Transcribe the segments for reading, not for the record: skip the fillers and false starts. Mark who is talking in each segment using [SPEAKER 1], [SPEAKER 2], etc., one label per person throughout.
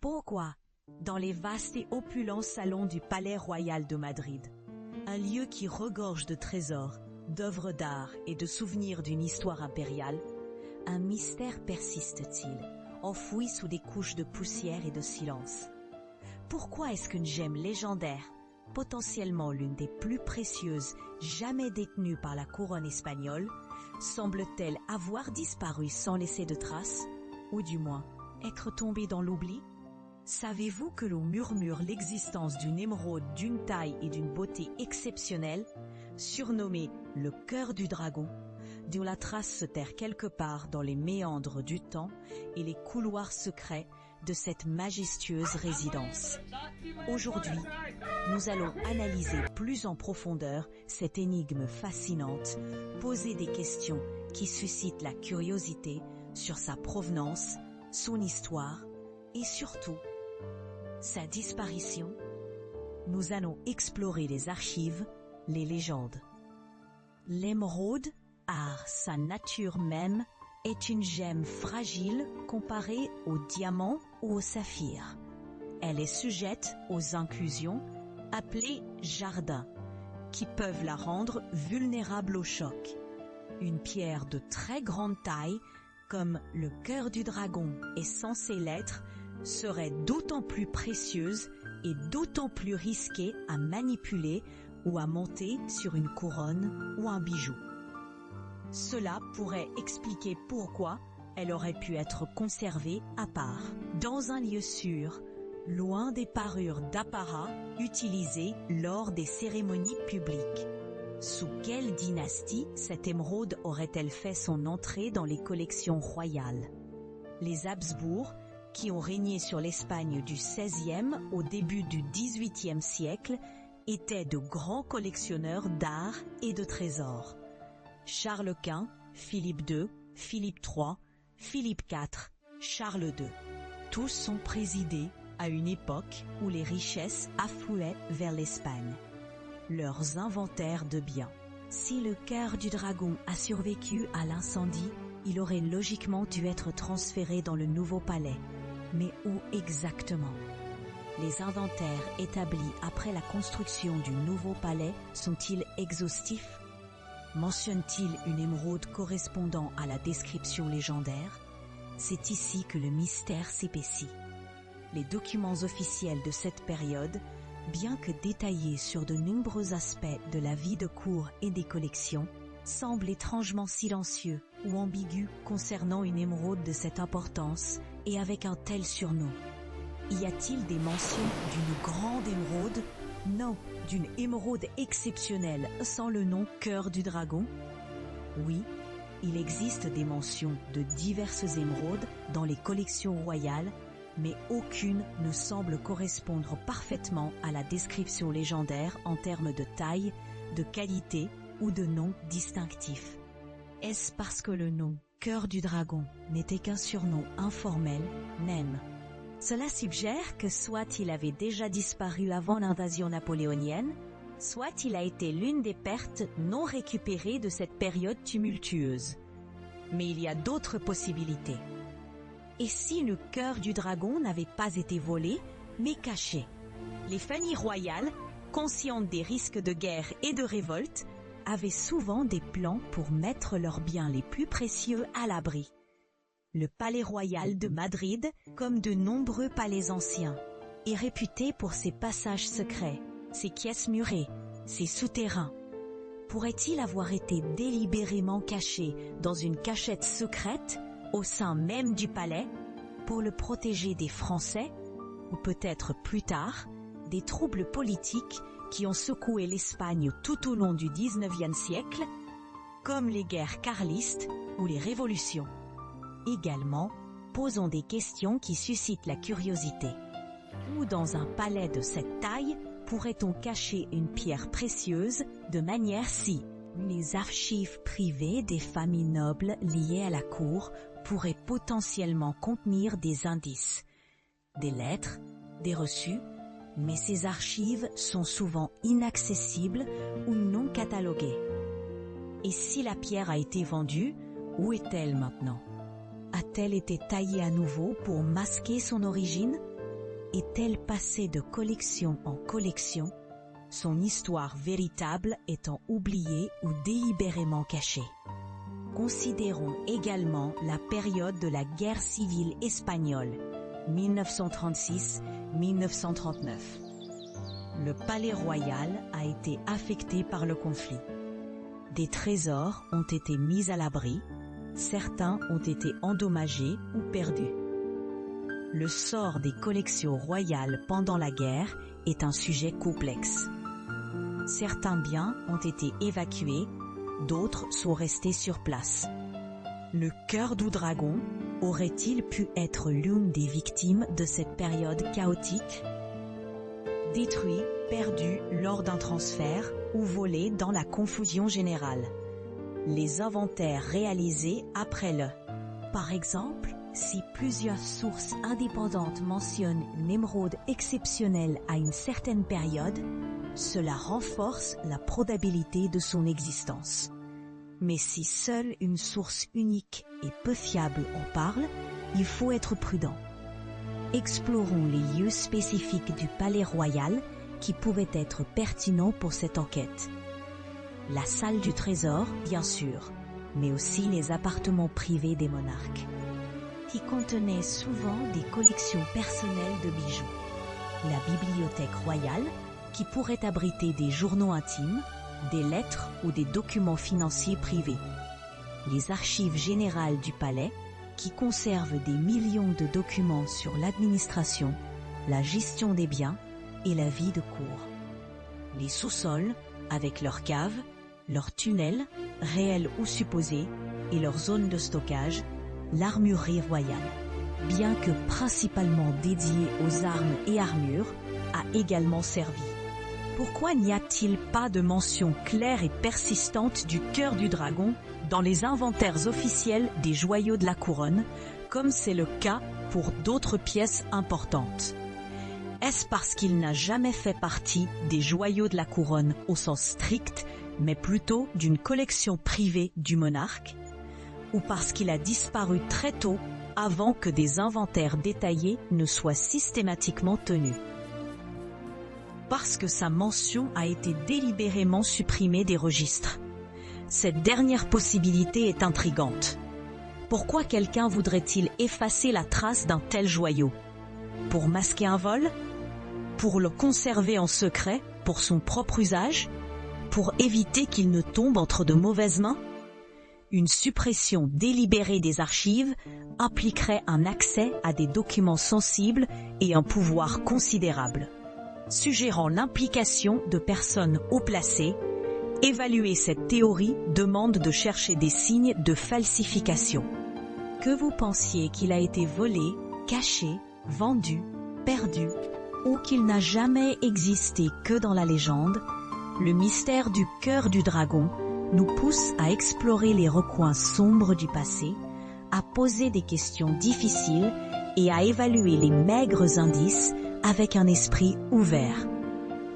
[SPEAKER 1] Pourquoi? Dans les vastes et opulents salons du Palais Royal de Madrid. Un lieu qui regorge de trésors, d'œuvres d'art et de souvenirs d'une histoire impériale, un mystère persiste-t-il, enfoui sous des couches de poussière et de silence. Pourquoi est-ce qu'une gemme légendaire, potentiellement l'une des plus précieuses jamais détenues par la couronne espagnole, semble-t-elle avoir disparu sans laisser de traces, ou du moins être tombée dans l'oubli? Savez-vous que l'on murmure l'existence d'une émeraude d'une taille et d'une beauté exceptionnelle, surnommée le cœur du dragon, dont la trace se terre quelque part dans les méandres du temps et les couloirs secrets de cette majestueuse résidence? Aujourd'hui, nous allons analyser plus en profondeur cette énigme fascinante, poser des questions qui suscitent la curiosité sur sa provenance, son histoire et surtout, sa disparition. Nous allons explorer les archives, les légendes. L'émeraude, à sa nature même, est une gemme fragile comparée au diamant ou au saphir. Elle est sujette aux inclusions, appelées jardins, qui peuvent la rendre vulnérable au choc. Une pierre de très grande taille, comme le cœur du dragon est censé l'être, serait d'autant plus précieuse et d'autant plus risquée à manipuler ou à monter sur une couronne ou un bijou. Cela pourrait expliquer pourquoi elle aurait pu être conservée à part, dans un lieu sûr, loin des parures d'apparat utilisées lors des cérémonies publiques. Sous quelle dynastie cette émeraude aurait-elle fait son entrée dans les collections royales? Les Habsbourg, qui ont régné sur l'Espagne du XVIe au début du XVIIIe siècle, étaient de grands collectionneurs d'art et de trésors. Charles Quint, Philippe II, Philippe III, Philippe IV, Charles II. Tous sont présidés à une époque où les richesses affluaient vers l'Espagne. Leurs inventaires de biens. Si le cœur du dragon a survécu à l'incendie, il aurait logiquement dû être transféré dans le nouveau palais. Mais où exactement? Les inventaires établis après la construction du nouveau palais sont-ils exhaustifs? Mentionne-t-il une émeraude correspondant à la description légendaire? C'est ici que le mystère s'épaissit. Les documents officiels de cette période, bien que détaillés sur de nombreux aspects de la vie de cour et des collections, semblent étrangement silencieux ou ambigus concernant une émeraude de cette importance et avec un tel surnom. Y a-t-il des mentions d'une grande émeraude? Non, d'une émeraude exceptionnelle sans le nom cœur du dragon? Oui, il existe des mentions de diverses émeraudes dans les collections royales, mais aucune ne semble correspondre parfaitement à la description légendaire en termes de taille, de qualité ou de nom distinctif. Est-ce parce que le nom cœur du dragon n'était qu'un surnom informel, même? Cela suggère que soit il avait déjà disparu avant l'invasion napoléonienne, soit il a été l'une des pertes non récupérées de cette période tumultueuse. Mais il y a d'autres possibilités. Et si le cœur du dragon n'avait pas été volé, mais caché? Les familles royales, conscientes des risques de guerre et de révolte, avaient souvent des plans pour mettre leurs biens les plus précieux à l'abri. Le palais royal de Madrid, comme de nombreux palais anciens, est réputé pour ses passages secrets, ses caisses murées, ses souterrains. Pourrait-il avoir été délibérément caché dans une cachette secrète au sein même du palais pour le protéger des Français ou peut-être plus tard des troubles politiques qui ont secoué l'Espagne tout au long du XIXe siècle, comme les guerres carlistes ou les révolutions? Également, posons des questions qui suscitent la curiosité. Où dans un palais de cette taille pourrait-on cacher une pierre précieuse de manière si les archives privées des familles nobles liées à la cour pourraient potentiellement contenir des indices, des lettres, des reçus, mais ces archives sont souvent inaccessibles ou non cataloguées. Et si la pierre a été vendue, où est-elle maintenant? A-t-elle été taillée à nouveau pour masquer son origine? est-elle passée de collection en collection, son histoire véritable étant oubliée ou délibérément cachée. Considérons également la période de la guerre civile espagnole, 1936-1939. Le palais royal a été affecté par le conflit. Des trésors ont été mis à l'abri, certains ont été endommagés ou perdus. Le sort des collections royales pendant la guerre est un sujet complexe. Certains biens ont été évacués, d'autres sont restés sur place. Le cœur du dragon aurait-il pu être l'une des victimes de cette période chaotique? Détruit, perdu lors d'un transfert ou volé dans la confusion générale. Les inventaires réalisés après le. Par exemple, si plusieurs sources indépendantes mentionnent une émeraude exceptionnelle à une certaine période, cela renforce la probabilité de son existence. Mais si seule une source unique et peu fiable en parle, il faut être prudent. Explorons les lieux spécifiques du palais royal qui pouvaient être pertinents pour cette enquête. La salle du trésor, bien sûr, mais aussi les appartements privés des monarques, qui contenaient souvent des collections personnelles de bijoux. La bibliothèque royale, qui pourrait abriter des journaux intimes, des lettres ou des documents financiers privés. Les archives générales du palais, qui conservent des millions de documents sur l'administration, la gestion des biens et la vie de cour. Les sous-sols, avec leurs caves, leurs tunnels, réels ou supposés, et leurs zones de stockage, l'armurerie royale, bien que principalement dédiée aux armes et armures, a également servi. Pourquoi n'y a-t-il pas de mention claire et persistante du cœur du dragon dans les inventaires officiels des joyaux de la couronne, comme c'est le cas pour d'autres pièces importantes? Est-ce parce qu'il n'a jamais fait partie des joyaux de la couronne au sens strict, mais plutôt d'une collection privée du monarque? Ou parce qu'il a disparu très tôt, avant que des inventaires détaillés ne soient systématiquement tenus? Parce que sa mention a été délibérément supprimée des registres. Cette dernière possibilité est intrigante. Pourquoi quelqu'un voudrait-il effacer la trace d'un tel joyau? Pour masquer un vol? Pour le conserver en secret, pour son propre usage? Pour éviter qu'il ne tombe entre de mauvaises mains? Une suppression délibérée des archives impliquerait un accès à des documents sensibles et un pouvoir considérable. Suggérant l'implication de personnes haut placées, évaluer cette théorie demande de chercher des signes de falsification. Que vous pensiez qu'il a été volé, caché, vendu, perdu, ou qu'il n'a jamais existé que dans la légende, le mystère du cœur du dragon nous pousse à explorer les recoins sombres du passé, à poser des questions difficiles et à évaluer les maigres indices avec un esprit ouvert.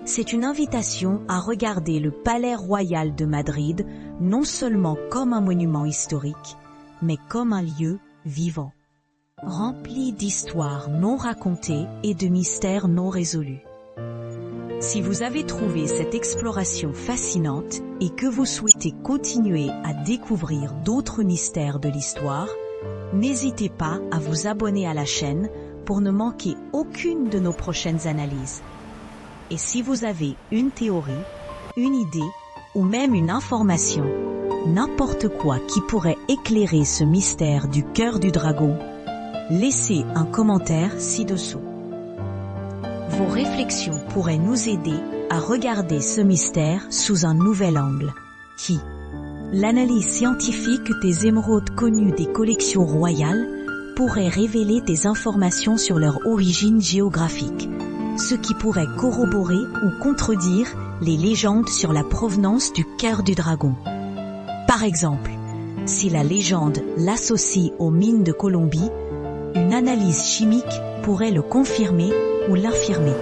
[SPEAKER 1] C'est une invitation à regarder le Palais Royal de Madrid non seulement comme un monument historique, mais comme un lieu vivant, rempli d'histoires non racontées et de mystères non résolus. Si vous avez trouvé cette exploration fascinante et que vous souhaitez continuer à découvrir d'autres mystères de l'histoire, n'hésitez pas à vous abonner à la chaîne pour ne manquer aucune de nos prochaines analyses. Et si vous avez une théorie, une idée ou même une information, n'importe quoi qui pourrait éclairer ce mystère du cœur du dragon, laissez un commentaire ci-dessous. Vos réflexions pourraient nous aider à regarder ce mystère sous un nouvel angle, qui, l'analyse scientifique des émeraudes connues des collections royales, pourrait révéler des informations sur leur origine géographique, ce qui pourrait corroborer ou contredire les légendes sur la provenance du cœur du dragon. Par exemple, si la légende l'associe aux mines de Colombie, une analyse chimique pourrait le confirmer ou l'infirmer.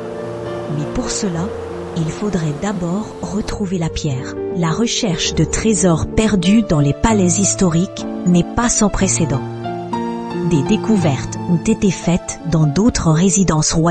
[SPEAKER 1] Mais pour cela, il faudrait d'abord retrouver la pierre. La recherche de trésors perdus dans les palais historiques n'est pas sans précédent. Des découvertes ont été faites dans d'autres résidences royales.